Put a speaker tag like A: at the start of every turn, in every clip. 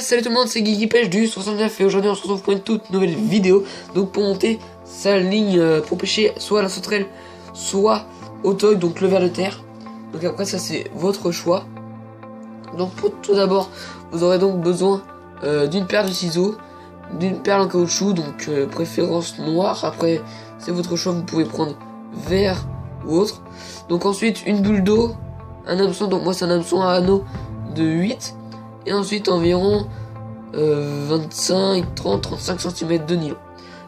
A: salut tout le monde, c'est Geeky Pêche du 69 et aujourd'hui on se retrouve pour une toute nouvelle vidéo. Donc pour monter sa ligne pour pêcher soit à la sauterelle, soit au toc, donc le ver de terre. Donc après ça c'est votre choix. Donc pour tout d'abord vous aurez donc besoin d'une paire de ciseaux, d'une perle en caoutchouc, donc préférence noire. Après c'est votre choix, vous pouvez prendre vert ou autre. Donc ensuite une bulle d'eau, un hameçon, donc moi c'est un hameçon à anneau de 8. Et ensuite environ 25, 30, 35 cm de nylon.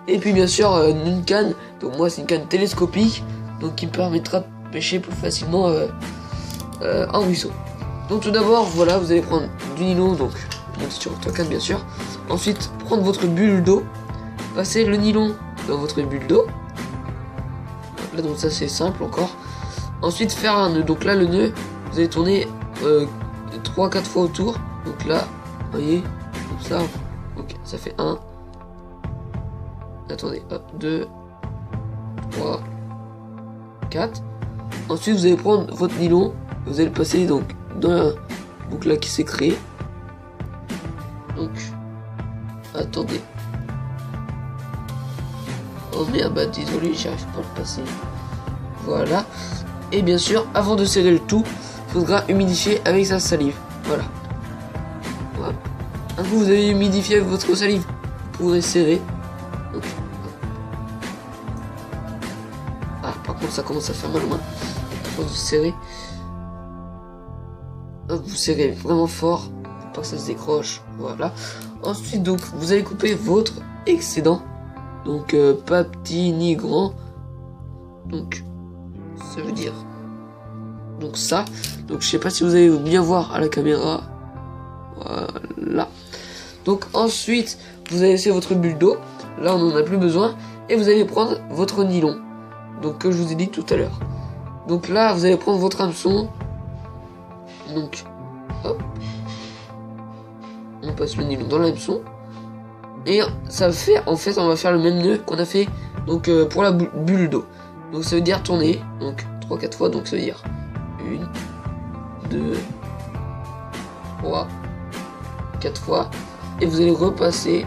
A: Et puis bien sûr une canne, donc moi c'est une canne télescopique, donc qui me permettra de pêcher plus facilement en ruisseau. Donc tout d'abord voilà, vous allez prendre du nylon, donc sur votre canne bien sûr. Ensuite prendre votre bulle d'eau, passer le nylon dans votre bulle d'eau. Là donc ça c'est simple encore. Ensuite faire un nœud, donc là le nœud vous allez tourner 3-4 fois autour. Donc là, vous voyez, comme ça, ok, ça fait 1. Attendez, hop, 2, 3, 4. Ensuite, vous allez prendre votre nylon, vous allez le passer donc dans la boucle là qui s'est créée. Donc, attendez. Oh merde, bah désolé, j'arrive pas à le passer. Voilà. Et bien sûr, avant de serrer le tout, il faudra humidifier avec sa salive. Voilà. Un coup vous avez humidifié avec votre salive, vous pourrez serrer. Donc, ah, par contre ça commence à faire mal aux mains. Vous serrez. Hop, vous serrez vraiment fort pour pas que ça se décroche. Voilà. Ensuite donc vous allez couper votre excédent. Donc pas petit ni grand. Donc ça veut dire donc ça. Donc je sais pas si vous allez bien voir à la caméra. Voilà. Donc ensuite vous allez laisser votre bulle d'eau. Là on n'en a plus besoin. Et vous allez prendre votre nylon, donc que je vous ai dit tout à l'heure. Donc là vous allez prendre votre hameçon. Donc hop, on passe le nylon dans l'hameçon. Et ça fait, en fait on va faire le même nœud qu'on a fait donc pour la bulle d'eau. Donc ça veut dire tourner, donc 3-4 fois. Donc ça veut dire 1, 2, 3, 4 fois. Et vous allez repasser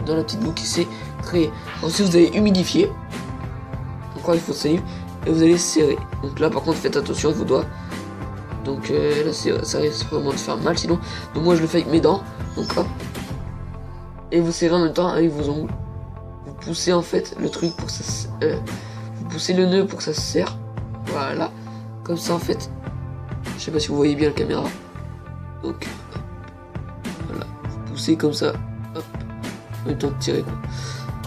A: dans la petite boucle qui s'est créée. Ensuite vous allez humidifier. Encore il faut salive. Et vous allez serrer. Donc là par contre faites attention à vos doigts. Donc là ça risque vraiment de faire mal sinon. Donc moi je le fais avec mes dents. Donc hop. Et vous serrez en même temps avec vos ongles. Vous poussez en fait le truc pour que ça vous poussez le nœud pour que ça se serre. Voilà. Comme ça en fait. Je sais pas si vous voyez bien la caméra. Donc voilà. Vous poussez comme ça. Hop. En même temps de tirer quoi.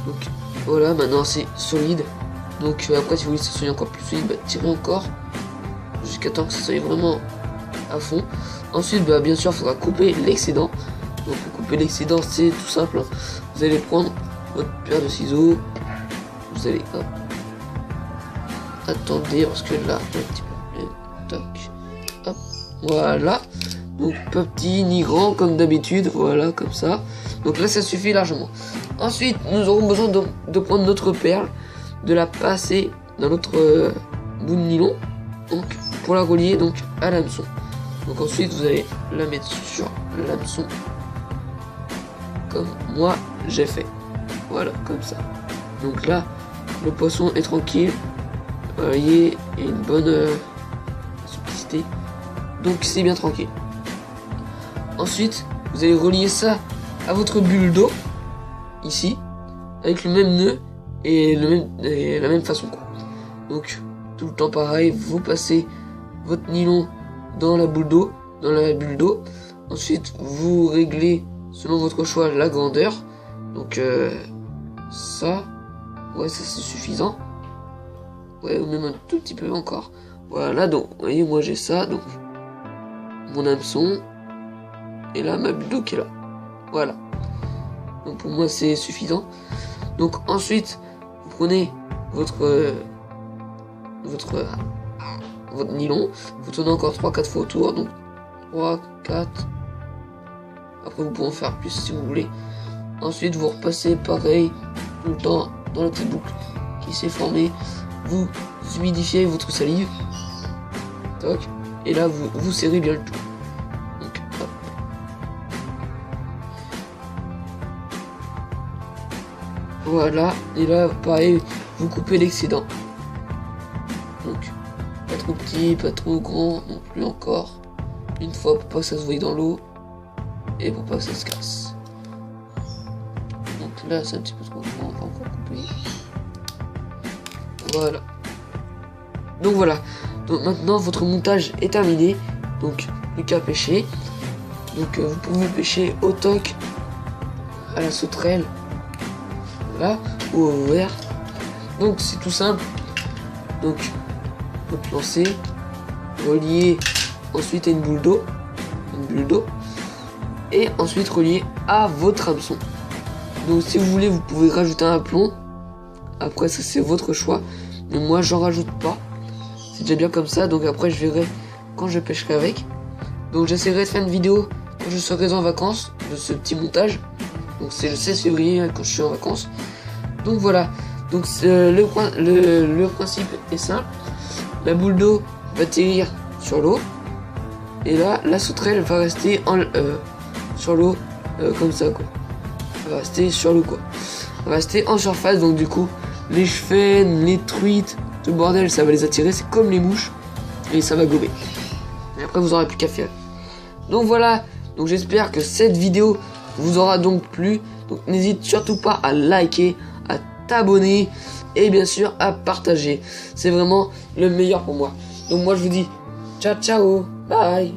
A: Donc voilà, maintenant c'est solide. Donc après si vous voulez que ça soit encore plus solide, bah, tirez encore. Jusqu'à temps que ça soit vraiment à fond. Ensuite bah, bien sûr il faudra couper l'excédent. Donc pour couper l'excédent c'est tout simple. Vous allez prendre votre paire de ciseaux. Vous allez hop. Attendez parce que là un petit peu. Tac. Hop. Voilà. Donc pas petit ni grand comme d'habitude. Voilà comme ça. Donc là ça suffit largement. Ensuite nous aurons besoin de prendre notre perle, de la passer dans notre bout de nylon. Donc pour la relier donc à l'hameçon. Donc ensuite vous allez la mettre sur l'hameçon. Comme moi j'ai fait. Voilà comme ça. Donc là le poisson est tranquille. Vous voyez, il y a une bonne simplicité. Donc c'est bien tranquille. Ensuite vous allez relier ça à votre bulle d'eau. Ici. Avec le même nœud. Et la même façon quoi. Donc tout le temps pareil. Vous passez votre nylon dans la boule d'eau. Dans la bulle d'eau. Ensuite vous réglez selon votre choix la grandeur. Donc ça. Ouais ça c'est suffisant. Ouais, ou même un tout petit peu encore. Voilà, donc, vous voyez, moi j'ai ça, donc, mon hameçon, et là, ma bulle d'eau qui est là. Voilà. Donc, pour moi, c'est suffisant. Donc, ensuite, vous prenez votre nylon, vous tournez encore 3-4 fois autour, donc, 3, 4. Après, vous pouvez en faire plus si vous voulez. Ensuite, vous repassez pareil, tout le temps, dans la petite boucle qui s'est formée. Vous humidifiez votre salive. Toc. Et là vous serrez bien le tout. Donc hop. Voilà, et là pareil, vous coupez l'excédent. Donc pas trop petit, pas trop grand non plus encore. Une fois pour pas que ça se voie dans l'eau et pour pas que ça se casse. Donc là c'est un petit peu trop grand, on va encore couper. Voilà. Donc voilà. Donc maintenant votre montage est terminé. Donc plus qu'à pêcher. Donc vous pouvez pêcher au toc, à la sauterelle, voilà, ou au verre. Donc c'est tout simple. Donc votre lancer, relier ensuite à une boule d'eau, et ensuite relier à votre hameçon. Donc si vous voulez, vous pouvez rajouter un plomb. Après ça c'est votre choix, mais moi j'en rajoute pas. C'est déjà bien comme ça. Donc après je verrai quand je pêcherai avec. Donc j'essaierai de faire une vidéo quand je serai en vacances de ce petit montage. Donc c'est le 16 février quand je suis en vacances. Donc voilà. Donc le principe est simple. La boule d'eau va atterrir sur l'eau. Et là, la sauterelle va rester sur l'eau comme ça quoi. Elle va rester sur l'eau quoi. Elle va rester en surface. Donc du coup, les chefennes, les truites, tout le bordel, ça va les attirer. C'est comme les mouches. Et ça va gober. Et après vous aurez plus qu'à faire. Donc voilà, donc j'espère que cette vidéo vous aura donc plu. Donc n'hésite surtout pas à liker, à t'abonner et bien sûr à partager. C'est vraiment le meilleur pour moi. Donc moi je vous dis ciao ciao, bye.